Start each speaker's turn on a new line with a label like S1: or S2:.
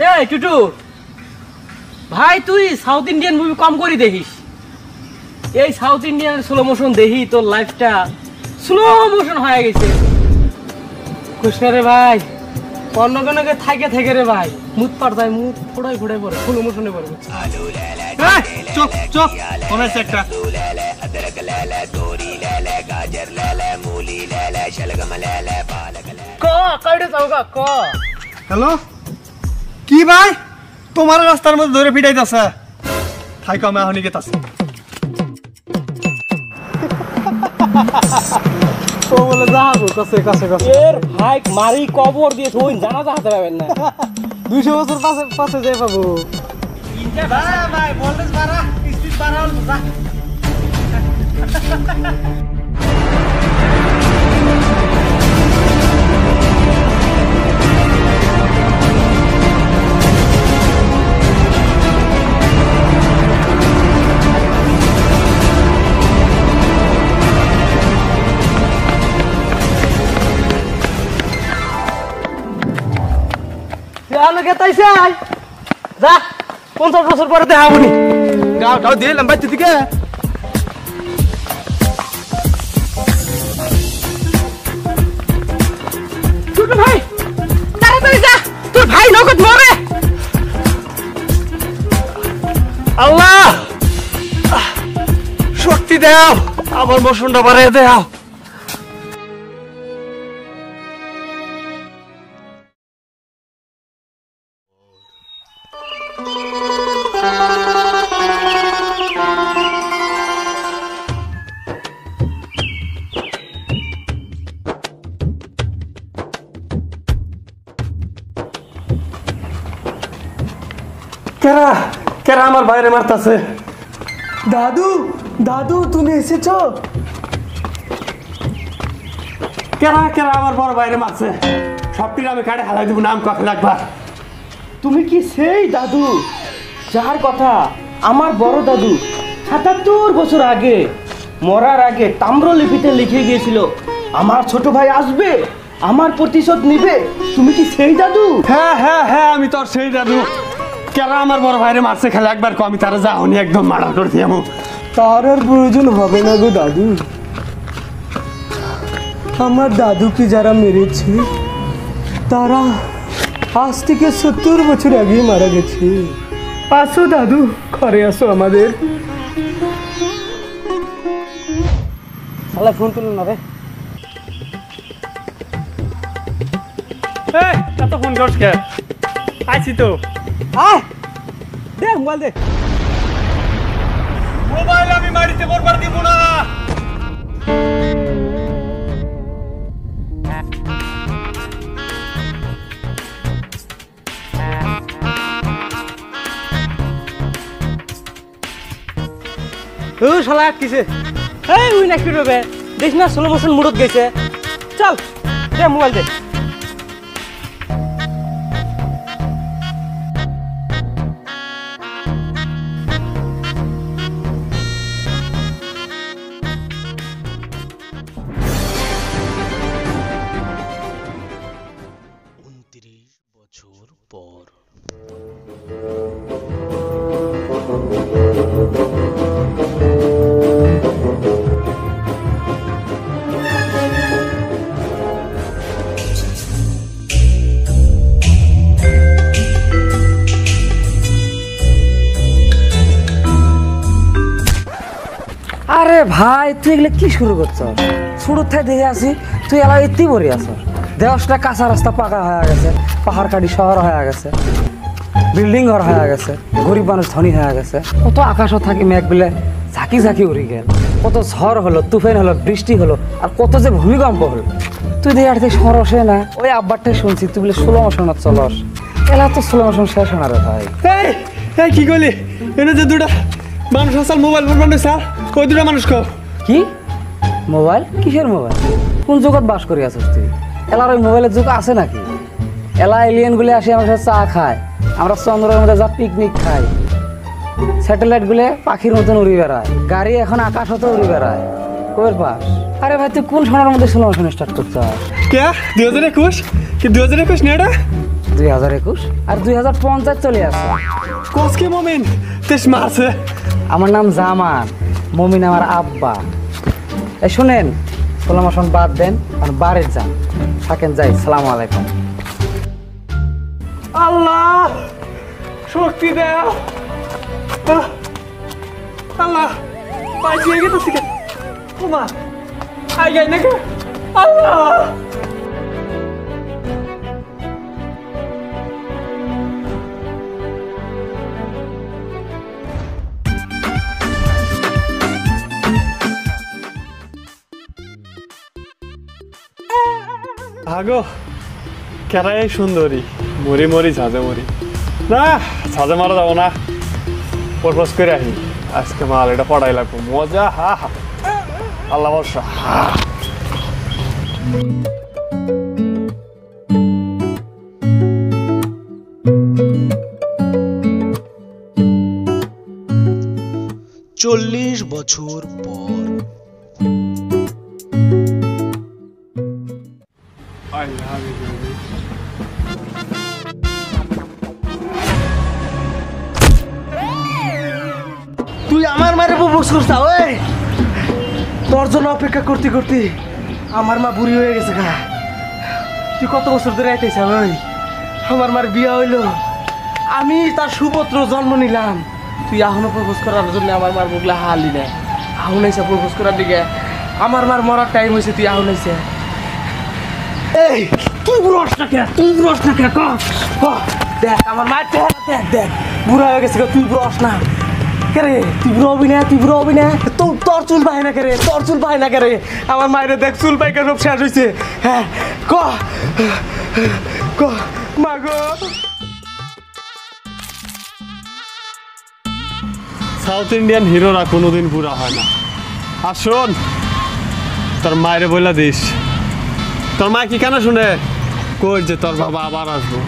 S1: এই টুটু ভাই, তুই সাউথ ইন্ডিয়ান মুভি কম করে দেখিস। এই সাউথ ইন্ডিয়ান স্লো মোশন দেখি তোর লাইফটা স্লো মোশন হয়ে গেছে। কৃষ্ণ রে ভাই, অন্য কোনকে থাকে থেকে রে ভাই, মুখ পাড়ায় মুখ ফোড়াই ফোড়াই পড়ে, স্লো মোশনে পড়ে।
S2: চুপ চুপ, মনে একটা হ্যালো, কি ভাই তোমার রাস্তার মধ্যে ধরে পিটাইতেছে? থাই কমে এখনই গেতাছে।
S1: ও বলে যাবো কাছে কাছে কাছে এর ভাই মারি কবর দিয়ে তুই জানা যাতে পাবেন না। 200 বছর পাশে পাশে যাই পাবো।
S2: ভাই ভাই ভোল্টেজ বাড়া, স্পিড বাড়া হল যা।
S1: যা 50 বছর পরে দেখা হবনি।
S2: গাও গাও দিয়ে লম্বা দিকে।
S1: ছোট ভাই তাড়াতাড়ি যা, তোর ভাই নগদ মরে।
S2: আল্লাহ শক্তি দাও, আমার মোশনটা বাড়াই দাও। কেরা কেরা আমার বাইরে মারতাছে?
S3: দাদু দাদু তুমি এসেছো?
S2: কেরা কেরা আমার বড় বাইরে মারছে? সবটির আমি কাটে হালাই দেবো, নাম কখন একবার।
S3: তুমি কি সেই দাদু যার কথা আমার বড় দাদু ৭৭ বছর আগে মরার আগে তাম্রলিপিতে লিখে গিয়েছিল, আমার ছোট ভাই আসবে, আমার প্রতিশোধ নিবে? তুমি কি সেই দাদু?
S2: হ্যাঁ হ্যাঁ হ্যাঁ, আমি তোর সেই দাদু। কেরা আমার বড় ভাইরে মারছে খেলে একবার আমি তারা যাওনি, একদম মার্ডার করে দিয়ে।
S3: তার আর প্রয়োজন হবে না গো দাদু। আমার দাদুকে যারা মেরেছে তারা আজ থেকে ৭০ বছর আগেই মারা গেছে। আসো দাদু, ঘরে আসো আমাদের।
S1: শালা ফোন তুলো না রে।
S2: এই এত ফোন করছ কে? আইছি তো।
S1: আয় দে মোবাইল দে।
S2: মোবাইল আমি মারিতে বরবার দিব না।
S1: ও শালা আটকিছে। এই উই না কি রবে, দেখ না স্লো মোশন মুডত গেছে। চল দে মোবাইল দে। আরে ভাই তুই এগুলো কি শুরু করছ? শুরুর থেকে দেখে আসি তুই এলা এতেই বড়ি আস। দেওয়াসটা কাঁচা রাস্তা পাকা হয়ে গেছে, পাহাড় কাটি শহর হয়ে গেছে, বিল্ডিং ঘর হয়ে গেছে, গরিব মানুষ ধনী হয়ে গেছে। কত আকাশও থাকি মেঘ বিলে ঝাঁকি ঝাঁকি উড়ি গেল, কত ঝড় হলো, তুফান হলো, বৃষ্টি হলো, আর কত যে ভূমিকম্প হলো। তুই দেখে আর থেকে শহর আসে না। ওই আব্বারটাই শুনছি তুই বলে স্লো মোশনত চলস। এলা তো স্লো মোশন শেষ না রে ভাই।
S2: এই এই কি করলি? এনে যে দুটা মানুষ আসাল মোবাইল ফোন বানাই স্যার, কই দুটা মানুষ কো?
S1: কি মোবাইল? কিসের মোবাইল? কোন জগৎ বাস করি আছিস তুই? এলার ওই মোবাইলের যুগ আছে নাকি? এলা এলিয়েন গুলি আসে আমার সাথে চা খায়, আমরা চন্দ্রের মধ্যে যা পিকনিক খাই, স্যাটেলাইট গুলো পাখির মতন উড়ি বেড়ায়, গাড়ি এখন আকাশ হতে উড়ি বেড়ায়। কইর পাস? আরে ভাই তুই কোন সোনার মধ্যে স্লো মোশন স্টার্ট করছিস?
S2: কে 2021? কি 2021 না এটা?
S1: 2021 আর 2050 চলে আসছে।
S2: কস কি মমিন তেস মারছে।
S1: আমার নাম জামান, মমিন আমার আব্বা। এই শুনেন, পোলামাশন বাদ দেন আর বাড়ি যান, থাকেন, যাই। সালাম আলাইকুম।
S2: আল্লাহ শক্তি দেও। আল্লাহ পাইছিয়ে গেছে কে ওমা আই গাই নাকি আল্লাহ। আগো কেরাই সুন্দরী, মরি মরি ঝাঁঝে মরি না, ঝাঁঝে মারা যাবো না, প্রপোজ করে আহি আজকে মাল এটা পড়াই লাগবো, মজা। হা হা আল্লাহ বর্ষা।
S4: চল্লিশ বছর পর
S3: তুই আমার মারে প্রপোজ করছ? ওই তোর জন্য অপেক্ষা করতে করতে আমার মা বুড়ি হয়ে গেছে গা। তুই কত বছর ধরে আইতেছ? ওই আমার মার বিয়া হইলো, আমি তার সুপুত্র জন্ম নিলাম, তুই এখনো প্রপোজ করার জন্য আমার মার বুকলা হালি না। আহুন আইসা প্রপোজ করার দিকে আমার মার মরার টাইম হয়েছে, তুই আহুন আইসা। এই তুই বুড়োস না কে? তুই বুড়োস না কে? দেখ আমার মায়ের চেহারা দেখ, দেখ বুড়া হয়ে গেছে, তুই বুড়োস না কে রে? তুই বুড়ো হবি না, তুই বুড়ো হবি না। তোর চুল পাই না কে রে? তোর চুল পাই না কে রে? আমার মায়ের দেখ চুল পাই সব শেষ হয়েছে। হ্যাঁ ক মা গো।
S2: সাউথ ইন্ডিয়ান হিরোরা কোনোদিন বুড়া হয় না। আর শোন, তোর মায়ের বইলা দিস, তোর মা কি কেন শুনে কই যে তোর বাবা আবার আসবো।